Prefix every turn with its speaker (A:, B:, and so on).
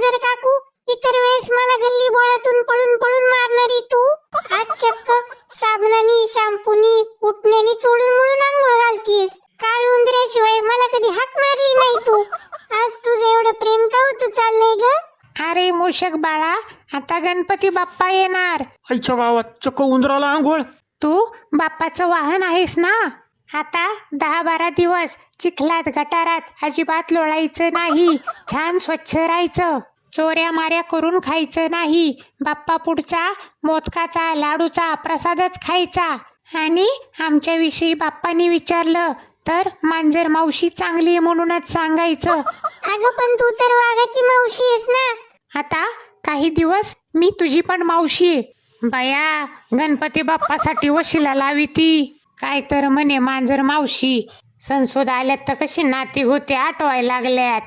A: मांजर काकू, इतर वेळेस मला गल्ली बोळातून पळून पळून मारणारी तू आज चक्क साबणानी शॅम्पूनी उठण्यानी चोळून मुळून आंघोळ घालतीस. काळ उंदऱ्याशिवाय मला कधी हाक मारली नाही तू. आज तुझं एवढं प्रेम का तू चाललंय ग?
B: अरे मूषक बाळा, आता गणपती बाप्पा येणार.
C: आईच्या गावात चक्क उंदराला आंघोळ.
B: तू बाप्पाचं वाहन आहेस ना. आता 10-12 दिवस चिखलात गटारात अजिबात लोळायचं नाही. छान स्वच्छ राहायचं. चोऱ्या माऱ्या करून खायचं नाही. बाप्पा पुढचा मोदकाचा लाडूचा प्रसादच खायचा. आणि आमच्याविषयी बाप्पानी विचारलं तर मांजर मावशी चांगली आहे म्हणूनच सांगायचं.
A: अगं पण तू तर वाघाची मावशी आहेस ना.
B: आता काही दिवस मी तुझी पण मावशी आहे. बया, गणपती बाप्पासाठी वशिला लावी ती. काय तर म्हणे मांजर मावशी. संसोद आल्यात तर कशी नाती होते आठवाय लागल्यात.